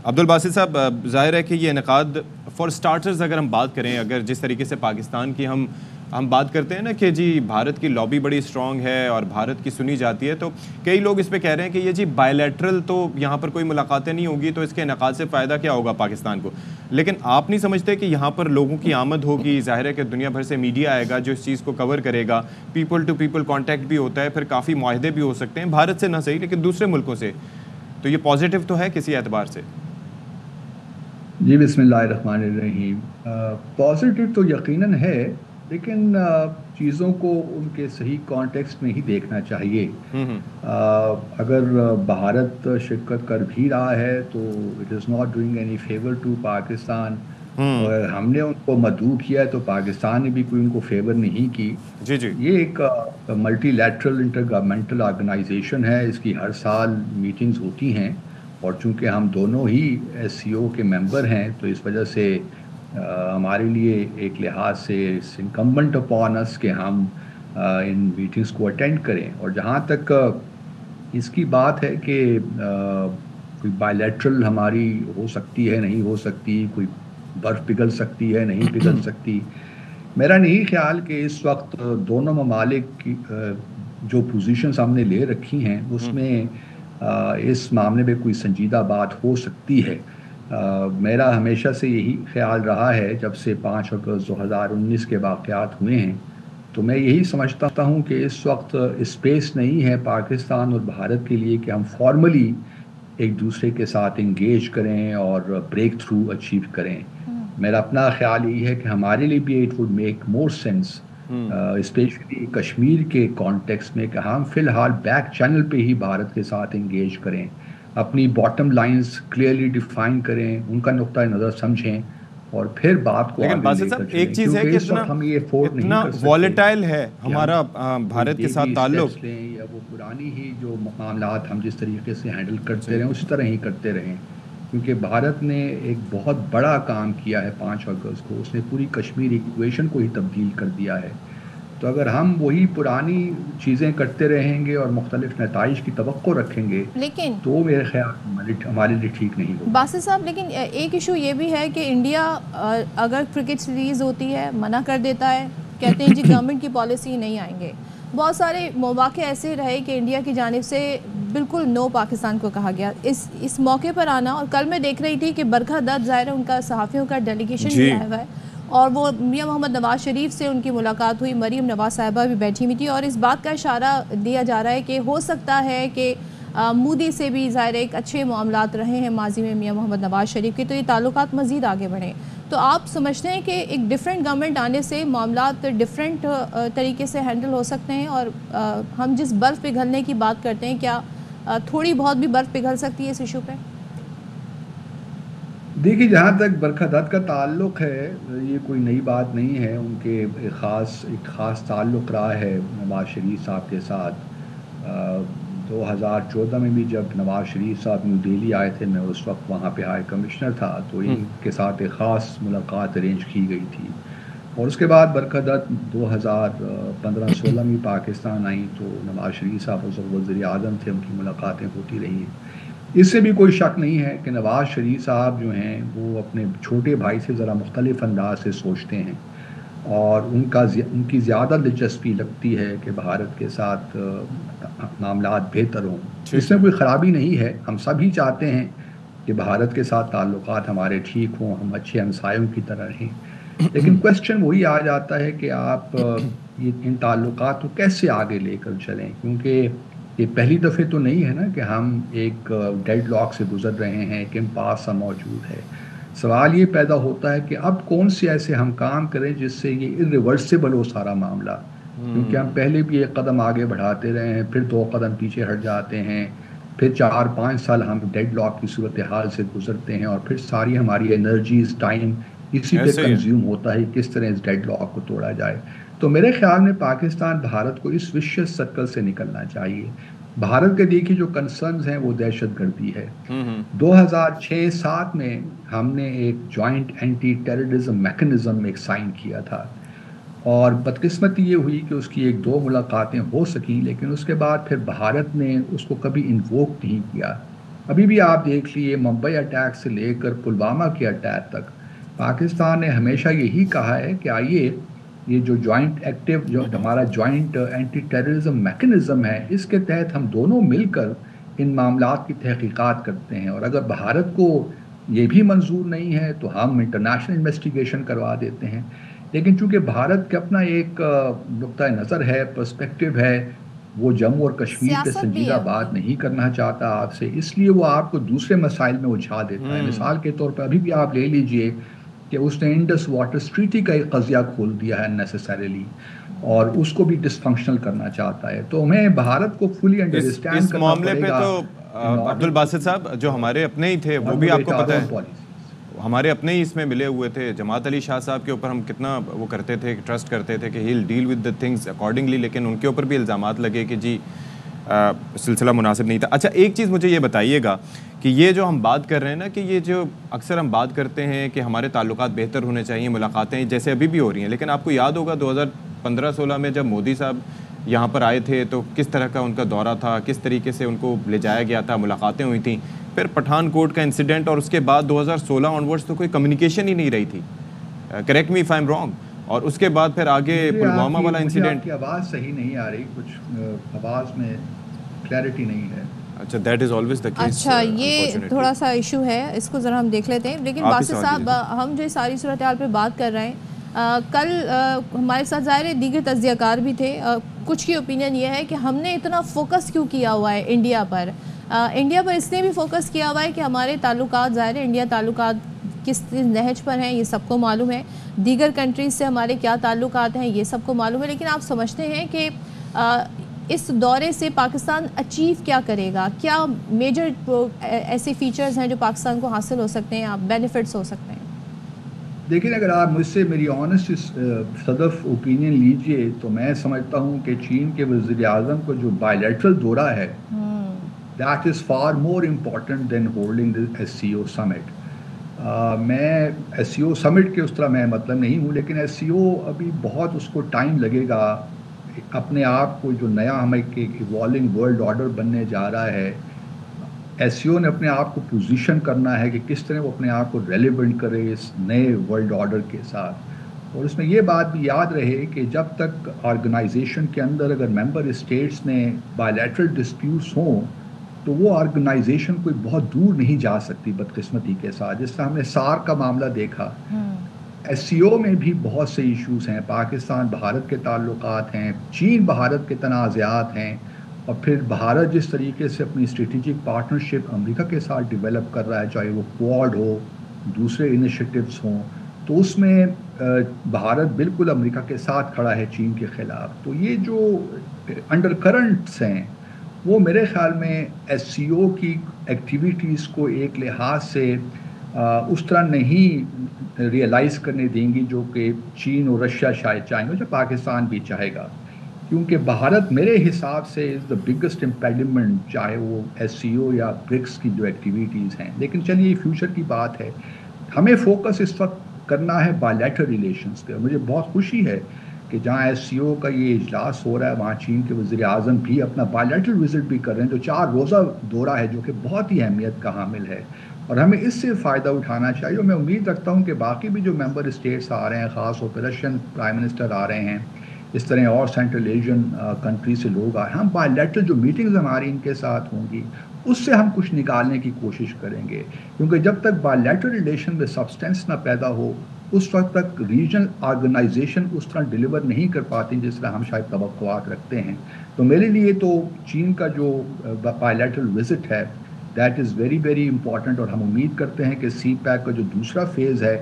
عبدالباسط صاحب، ظاہر ہے کہ یہ انعقاد فار سٹارٹرز اگر ہم بات کریں، اگر جس طریقے سے پاکستان کی ہم بات کرتے ہیں نا کہ جی بھارت کی لابی بڑی اسٹرانگ ہے اور بھارت کی سنی جاتی ہے، تو کئی لوگ اس پہ کہہ رہے ہیں کہ یہ جی بائی لیٹرل تو یہاں پر کوئی ملاقاتیں نہیں ہوگی، تو اس کے انعقاد سے فائدہ کیا ہوگا پاکستان کو؟ لیکن آپ نہیں سمجھتے کہ یہاں پر لوگوں کی آمد ہوگی، ظاہر ہے کہ دنیا بھر سے میڈیا آئے گا جو اس چیز کو کور کرے گا، پیپل ٹو پیپل کانٹیکٹ بھی ہوتا ہے، پھر کافی معاہدے بھی ہو سکتے ہیں بھارت سے نہ صحیح لیکن دوسرے ملکوں سے، تو یہ پازیٹیو تو ہے کسی اعتبار سے؟ جی بسم اللہ الرحمن الرحیم۔ پازیٹیو تو یقیناً ہے، لیکن چیزوں کو ان کے صحیح کانٹیکسٹ میں ہی دیکھنا چاہیے۔ اگر بھارت شرکت کر بھی رہا ہے تو it is not doing any favour to Pakistan, اور ہم نے ان کو مدعو کیا ہے تو پاکستان نے بھی کوئی ان کو فیور نہیں کی۔ جی جی یہ ایک multilateral intergovernmental organisation ہے، اس کی ہر سال میٹنگز ہوتی ہیں، اور چونکہ ہم دونوں ہی ایس سی او کے ممبر ہیں تو اس وجہ سے ہمارے لیے ایک لحاظ سے انکمبنٹ اپون اس کہ ہم ان میٹنگز کو اٹینڈ کریں۔ اور جہاں تک اس کی بات ہے کہ کوئی بائیلیٹرل ہماری ہو سکتی ہے نہیں ہو سکتی، کوئی برف پگھل سکتی ہے نہیں پگھل سکتی، میرا نہیں خیال کہ اس وقت دونوں ممالک کی جو پوزیشنز ہم نے لے رکھی ہیں اس میں اس معاملے میں کوئی سنجیدہ بات ہو سکتی ہے۔ میرا ہمیشہ سے یہی خیال رہا ہے جب سے 5 اگست 2019 کے واقعات ہوئے ہیں، تو میں یہی سمجھتا ہوں کہ اس وقت اسپیس نہیں ہے پاکستان اور بھارت کے لیے کہ ہم فارملی ایک دوسرے کے ساتھ انگیج کریں اور بریک تھرو اچیو کریں۔ میرا اپنا خیال یہی ہے کہ ہمارے لیے بھی it would make more sense, especially Kashmir کے کانٹیکس میں، کہ ہم فی الحال بیک چینل پہ ہی بھارت کے ساتھ انگیج کریں، اپنی باٹم لائنز کلیئرلی ڈیفائن کریں، ان کا نقطۂ نظر سمجھیں، اور پھر بات کو لیکن آگے لے باسط کر صاحب ایک چلیں، چیز ہے کیونکہ کہ اس وقت ہم یہ افورڈ نہیں اتنا کر سکتے والیٹائل ہے کہ ہم ہمارا کوئی بھارت کے ساتھ بیبی تعلق۔ اسٹیپس لیں یا وہ پرانی ہی جو معاملات ہم جس طریقے سے ہینڈل کرتے رہیں اسی طرح ہی کرتے رہیں، کیونکہ بھارت نے ایک بہت بڑا کام کیا ہے 5 اگست کو، اس نے پوری کشمیر ایکویشن کو ہی تبدیل کر دیا ہے۔ تو اگر ہم وہی پرانی چیزیں کرتے رہیں گے اور مختلف نتائج کی توقع رکھیں گے لیکن تو میرے خیال ہمارے لیے ٹھیک نہیں ہوگا۔ باسط صاحب، لیکن ایک ایشو یہ بھی ہے کہ انڈیا اگر کرکٹ سیریز ہوتی ہے منع کر دیتا ہے، کہتے ہیں جی گورنمنٹ کی پالیسی نہیں آئیں گے۔ بہت سارے مواقع ایسے رہے کہ انڈیا کی جانب سے بالکل نو پاکستان کو کہا گیا، اس موقع پر آنا، اور کل میں دیکھ رہی تھی کہ برکھا دت ظاہر ہے ان کا صحافیوں کا ڈیلیگیشن بھی آیا ہوا ہے، اور وہ میاں محمد نواز شریف سے ان کی ملاقات ہوئی، مریم نواز صاحبہ بھی بیٹھی ہوئی تھی، اور اس بات کا اشارہ دیا جا رہا ہے کہ ہو سکتا ہے کہ مودی سے بھی ظاہر ایک اچھے معاملات رہے ہیں ماضی میں میاں محمد نواز شریف کے، تو یہ تعلقات مزید آگے بڑھیں۔ تو آپ سمجھتے ہیں کہ ایک ڈیفرنٹ گورنمنٹ آنے سے معاملات ڈیفرنٹ طریقے سے ہینڈل ہو سکتے ہیں، اور ہم جس برف پگھلنے کی بات کرتے ہیں کیا تھوڑی بہت بھی برف پگھل سکتی ہے اس ایشو پہ؟ دیکھیے، جہاں تک برکھا دت کا تعلق ہے یہ کوئی نئی بات نہیں ہے، ان کے ایک خاص تعلق رہا ہے نواز شریف صاحب کے ساتھ۔ 2014 میں بھی جب نواز شریف صاحب نیو دہلی آئے تھے، میں اس وقت وہاں پہ ہائی کمشنر تھا، تو ان کے ساتھ ایک خاص ملاقات ارینج کی گئی تھی، اور اس کے بعد برکھا دت 2015-16 میں پاکستان آئیں تو نواز شریف صاحب اس وقت وزیر اعظم تھے، ان کی ملاقاتیں ہوتی رہی ہیں۔ اس سے بھی کوئی شک نہیں ہے کہ نواز شریف صاحب جو ہیں وہ اپنے چھوٹے بھائی سے ذرا مختلف انداز سے سوچتے ہیں، اور ان کی زیادہ دلچسپی لگتی ہے کہ بھارت کے ساتھ معاملات بہتر ہوں۔ اس میں کوئی خرابی نہیں ہے، ہم سبھی چاہتے ہیں کہ بھارت کے ساتھ تعلقات ہمارے ٹھیک ہوں، ہم اچھے ہمسایوں کی طرح رہیں، لیکن کویسچن وہی آ جاتا ہے کہ آپ ان تعلقات کو کیسے آگے لے کر چلیں، کیونکہ یہ پہلی دفعہ تو نہیں ہے نا کہ ہم ایک ڈیڈ لاک سے گزر رہے ہیں، ایک امپاس سا موجود ہے۔ سوال یہ پیدا ہوتا ہے کہ اب کون سے ایسے ہم کام کریں جس سے یہ irreversible ہو سارا معاملہ، کیونکہ ہم پہلے بھی ایک قدم آگے بڑھاتے رہے ہیں، پھر 2 قدم پیچھے ہٹ جاتے ہیں، پھر 4-5 سال ہم ڈیڈ لاک کی صورتحال سے گزرتے ہیں، اور پھر ساری ہماری انرجیز، ٹائم اسی پہ ایسے ہی ہے۔ کنزیوم ہوتا ہے کس طرح اس ڈیڈ لاک کو توڑا جائے۔ تو میرے خیال میں پاکستان بھارت کو اس وشیس سرکل سے نکلنا چاہیے۔ بھارت کے دیکھیے جو کنسرنز ہیں وہ دہشت گردی ہے۔ 2006-07 میں ہم نے ایک جوائنٹ اینٹی ٹیررزم میکنزم ایک سائن کیا تھا، اور بدقسمتی یہ ہوئی کہ اس کی 1-2 ملاقاتیں ہو سکی، لیکن اس کے بعد پھر بھارت نے اس کو کبھی انووک نہیں کیا۔ ابھی بھی آپ دیکھ لیے ممبئی اٹیک سے لے کر پلوامہ کے اٹیک تک پاکستان نے ہمیشہ یہی کہا ہے کہ آئیے یہ جو جوائنٹ ایکٹیو جو ہمارا جوائنٹ اینٹی ٹیررزم میکنزم ہے اس کے تحت ہم دونوں مل کر ان معاملات کی تحقیقات کرتے ہیں، اور اگر بھارت کو یہ بھی منظور نہیں ہے تو ہم انٹرنیشنل انویسٹیگیشن کروا دیتے ہیں۔ لیکن چونکہ بھارت کا اپنا ایک نقطۂ نظر ہے، پرسپیکٹو ہے، وہ جموں اور کشمیر پہ سیاست بھی سنجیدہ ہے ان بات کی۔ نہیں کرنا چاہتا آپ سے، اس لیے وہ آپ کو دوسرے مسائل میں الجھا دیتا ہے۔ مثال کے طور پر ابھی بھی آپ لے لیجئے کہ اس نے انڈس واٹر ٹریٹی کا ایک قضیہ کھول دیا ہے نیسیسریلی، اور اس کو بھی ڈس فنکشنل کرنا چاہتا ہے۔ تو ہمیں بھارت کو فلی انڈرسٹینڈ اس کرنا معاملے پڑے پہ گا۔ تو عبد الباسط صاحب جو ہمارے اپنے ہی تھے وہ بھی آپ کو پتہ ہے، ہمارے اپنے ہی اس میں ملے ہوئے تھے، جماعت علی شاہ صاحب کے اوپر ہم کتنا وہ کرتے تھے، ٹرسٹ کرتے تھے کہ he'll deal with the things accordingly, لیکن ان کے اوپر بھی الزامات لگے کہ جی سلسلہ مناسب نہیں تھا۔ اچھا ایک چیز مجھے یہ بتائیے گا کہ یہ جو ہم بات کر رہے ہیں نا کہ یہ جو اکثر ہم بات کرتے ہیں کہ ہمارے تعلقات بہتر ہونے چاہیے، ملاقاتیں جیسے ابھی بھی ہو رہی ہیں، لیکن آپ کو یاد ہوگا 2015-16 میں جب مودی صاحب یہاں پر آئے تھے تو کس طرح کا ان کا دورہ تھا، کس طریقے سے ان کو لے جایا گیا تھا، ملاقاتیں ہوئی تھیں، پھر پٹھان کوٹ کا انسیڈنٹ، اور اس کے بعد 2016 آنورڈز تو کوئی کمیونیکیشن ہی نہیں رہی تھی، correct me if I am wrong, اور اس کے بعد پھر آگے پلوامہ والا انسیڈنٹ۔ آپ کی آواز صحیح نہیں آ رہی، کچھ آواز میں کلیئرٹی نہیں ہے۔ اچھا that is always the case. اچھا یہ تھوڑا سا ایشو ہے، اس کو ذرا ہم دیکھ لیتے ہیں۔ لیکن باسط صاحب ہم جو ساری صورتحال پہ بات کر رہے ہیں، کل ہمارے ساتھ ظاہر ہے دیگر تجزیہ کار بھی تھے، کچھ کی اوپینین یہ ہے کہ ہم نے اتنا فوکس کیوں کیا ہوا ہے انڈیا پر۔ انڈیا پر اس نے بھی فوکس کیا ہوا ہے کہ ہمارے تعلقات، ظاہر ہے انڈیا تعلقات کس نہج پر ہیں یہ سب کو معلوم ہے، دیگر کنٹریز سے ہمارے کیا تعلقات ہیں یہ سب کو معلوم ہے، لیکن آپ سمجھتے ہیں کہ اس دورے سے پاکستان اچیو کیا کرے گا؟ کیا میجر ایسے فیچرز ہیں جو پاکستان کو حاصل ہو سکتے ہیں، آپ بینیفٹس ہو سکتے ہیں؟ دیکھیں اگر آپ مجھ سے میری آنیسٹ صدف اوپینین لیجئے تو میں سمجھتا ہوں کہ چین کے وزیر اعظم کو جو بائیلیٹرل دورہ ہے that is far more important than holding the SCO summit۔ میں SCO summit کے اس طرح میں مطلب نہیں ہوں، لیکن SCO ابھی بہت اس کو ٹائم لگے گا اپنے آپ کو، جو نیا ہمیں ایوالونگ ورلڈ آرڈر بننے جا رہا ہے، SCO نے اپنے آپ کو پوزیشن کرنا ہے کہ کس طرح وہ اپنے آپ کو ریلیونٹ کرے اس نئے ورلڈ آرڈر کے ساتھ۔ اور اس میں یہ بات بھی یاد رہے کہ جب تک آرگنائزیشن کے اندر اگر ممبر اسٹیٹس میں بائیلیٹرل ڈسپیوٹس ہوں تو وہ آرگنائزیشن کوئی بہت دور نہیں جا سکتی بدقسمتی کے ساتھ، جس طرح ہم نے SAARC کا معاملہ دیکھا۔ SCO میں بھی بہت سے ایشوز ہیں، پاکستان بھارت کے تعلقات ہیں، چین بھارت کے تنازعات ہیں، اور پھر بھارت جس طریقے سے اپنی اسٹریٹجک پارٹنرشپ امریکہ کے ساتھ ڈیولپ کر رہا ہے، چاہے وہ کوڈ ہو، دوسرے انیشیٹوز ہوں، تو اس میں بھارت بالکل امریکہ کے ساتھ کھڑا ہے چین کے خلاف۔ تو یہ جو انڈر کرنٹس ہیں وہ میرے خیال میں SCO کی ایکٹیویٹیز کو ایک لحاظ سے اس طرح نہیں ریئلائز کرنے دیں گی جو کہ چین اور رشیا شاید چاہیں گے، جو پاکستان بھی چاہے گا، کیونکہ بھارت میرے حساب سے از دا بگیسٹ امپیڈمنٹ، چاہے وہ SCO یا برکس کی جو ایکٹیویٹیز ہیں۔ لیکن چلیے فیوچر کی بات ہے، ہمیں فوکس اس وقت کرنا ہے بائیلیٹرل ریلیشنز پہ۔ مجھے بہت خوشی ہے کہ جہاں SCO کا یہ اجلاس ہو رہا ہے وہاں چین کے وزیر اعظم بھی اپنا بائیلیٹرل وزٹ بھی کر رہے ہیں، جو 4 روزہ دورہ ہے جو کہ بہت ہی اہمیت کا حامل ہے، اور ہمیں اس سے فائدہ اٹھانا چاہیے۔ اور میں امید رکھتا ہوں کہ باقی بھی جو ممبر اسٹیٹس آ رہے ہیں، خاص طور پہ رشین پرائم منسٹر آ رہے ہیں، اس طرح اور سینٹرل ایشین کنٹری سے لوگ آئے، ہم بائیلیٹرل جو میٹنگز ہماری ان کے ساتھ ہوں گی اس سے ہم کچھ نکالنے کی کوشش کریں گے، کیونکہ جب تک بائیلیٹرل ریلیشن میں سبسٹینس نہ پیدا ہو اس وقت تک ریجنل آرگنائزیشن اس طرح ڈیلیور نہیں کر پاتی جس طرح ہم شاید توقعات رکھتے ہیں۔ تو میرے لیے تو چین کا جو بائیلیٹرل وزٹ ہے that is very very important, اور ہم امید کرتے ہیں کہ CPEC کا جو دوسرا فیز ہے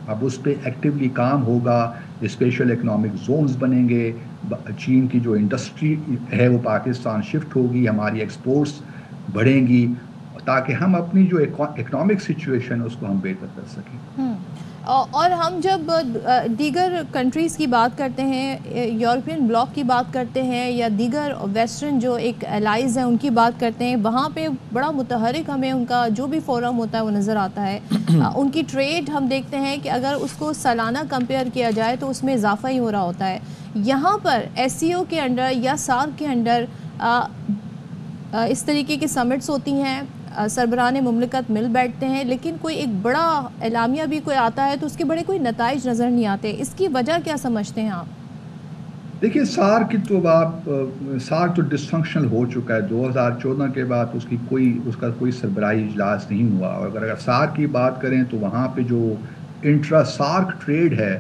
اب اس پہ ایکٹیولی کام ہوگا، اسپیشل اکنامک زونز بنیں گے، چین کی جو انڈسٹری ہے وہ پاکستان شفٹ ہوگی، ہماری ایکسپورٹس بڑھیں گی، تاکہ ہم اپنی جو اکنامک سچویشن ہے اس کو ہم بہتر کر سکیں۔ اور ہم جب دیگر کنٹریز کی بات کرتے ہیں، یورپین بلاک کی بات کرتے ہیں یا دیگر ویسٹرن جو ایک الائز ہیں ان کی بات کرتے ہیں، وہاں پہ بڑا متحرک ہمیں ان کا جو بھی فورم ہوتا ہے وہ نظر آتا ہے۔ ان کی ٹریڈ ہم دیکھتے ہیں کہ اگر اس کو سالانہ کمپیئر کیا جائے تو اس میں اضافہ ہی ہو رہا ہوتا ہے۔ یہاں پر SCO کے انڈر یا SAARC کے انڈر اس طریقے کی سمٹس ہوتی ہیں، سربراہان مملکت مل بیٹھتے ہیں لیکن کوئی ایک بڑا اعلامیہ بھی کوئی آتا ہے تو اس کے بڑے کوئی نتائج نظر نہیں آتے. اس کی وجہ کیا سمجھتے ہیں آپ؟ دیکھیے سارک کی تو سارک تو ڈسفنکشنل ہو چکا ہے. 2014 کے بعد اس کا کوئی سربراہی اجلاس نہیں ہوا. اور اگر سارک کی بات کریں تو وہاں پہ جو انٹرا سارک ٹریڈ ہے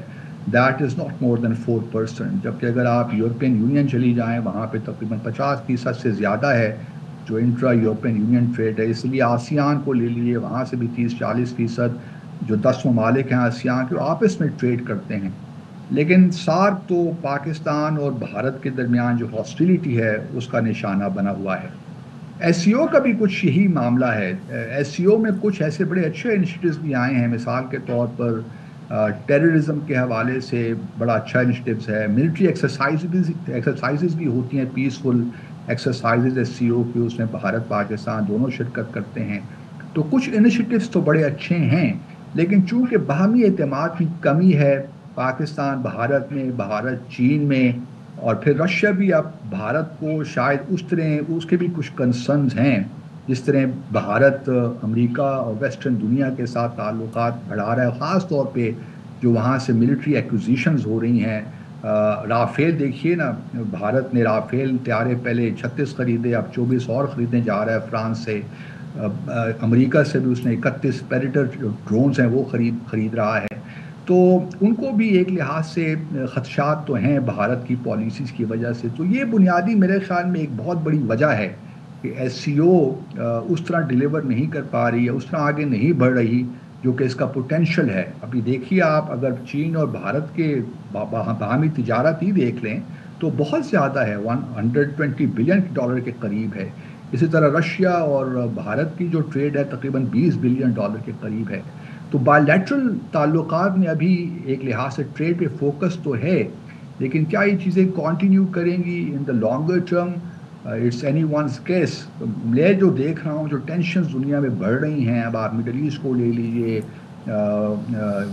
دیٹ از ناٹ مور دین 4%. جبکہ اگر آپ یورپین یونین چلی جائیں وہاں پہ تقریباً 50% سے زیادہ ہے جو انٹرا یورپین یونین ٹریڈ ہے. اس لیے آسیان کو لے لیے وہاں سے بھی 30-40% جو 10 ممالک ہیں آسیان کے آپس میں ٹریڈ کرتے ہیں. لیکن سارک تو پاکستان اور بھارت کے درمیان جو ہاسٹیلیٹی ہے اس کا نشانہ بنا ہوا ہے. ایس سی او کا بھی کچھ یہی معاملہ ہے. ایس سی او میں کچھ ایسے بڑے اچھے انیشیٹوز بھی آئے ہیں. مثال کے طور پر ٹیررزم کے حوالے سے بڑا اچھا انیشیٹوز ہے. ملٹری ایکسرسائزز بھی ہوتی ہیں, پیسفل ایکسرسائزز ایس سی او کی, اس میں بھارت پاکستان دونوں شرکت کرتے ہیں. تو کچھ انیشیٹوز تو بڑے اچھے ہیں لیکن چونکہ باہمی اعتماد کی کمی ہے پاکستان بھارت میں, بھارت چین میں, اور پھر رشیا بھی اب بھارت کو شاید اس کے بھی کچھ کنسرنز ہیں. جس طرح بھارت امریکہ اور ویسٹرن دنیا کے ساتھ تعلقات بڑھا رہا ہے, خاص طور پہ جو وہاں سے ملٹری ایکوزیشنز ہو رہی ہیں. رافیل دیکھیے نا, بھارت نے رافیل طیارے پہلے 36 خریدے, اب 24 اور خریدنے جا رہا ہے فرانس سے. امریکہ سے بھی اس نے 31 پیریٹر ڈرونز ہیں وہ خرید رہا ہے. تو ان کو بھی ایک لحاظ سے خدشات تو ہیں بھارت کی پالیسیز کی وجہ سے. تو یہ بنیادی میرے خیال میں ایک بہت بڑی وجہ ہے کہ ایس سی او اس طرح ڈیلیور نہیں کر پا رہی ہے, اس طرح آگے نہیں بڑھ رہی جو کہ اس کا پوٹینشیل ہے. ابھی دیکھیے آپ اگر چین اور بھارت کے باہمی تجارت ہی دیکھ لیں تو بہت زیادہ ہے, $120 بلین کے قریب ہے. اسی طرح رشیا اور بھارت کی جو ٹریڈ ہے تقریباً $20 بلین کے قریب ہے. تو بائی لیٹرل تعلقات میں ابھی ایک لحاظ سے ٹریڈ پہ فوکس تو ہے لیکن کیا یہ چیزیں کنٹینیو کریں گی in the longer term, it's anyone's case. میں جو دیکھ رہا ہوں جو ٹینشنز دنیا میں بڑھ رہی ہیں, اب آپ مڈل ایسٹ کو لے لیجئے,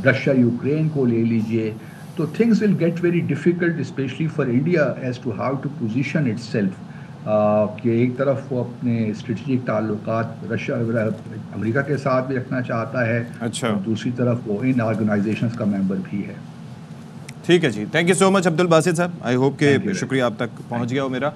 رشیا یوکرین کو لے لیجئے, تو things will get very difficult especially for India as to how to position itself. کہ ایک طرف وہ اپنے اسٹریٹجک تعلقات امریکہ کے ساتھ بھی رکھنا چاہتا ہے, اچھا, اور دوسری طرف وہ ان آرگنائزیشنز کا ممبر بھی ہے. ٹھیک ہے جی, تھینک یو سو مچ عبد الباسط صاحب. آئی ہوپ کہ شکریہ آپ تک پہنچ گیا ہو میرا.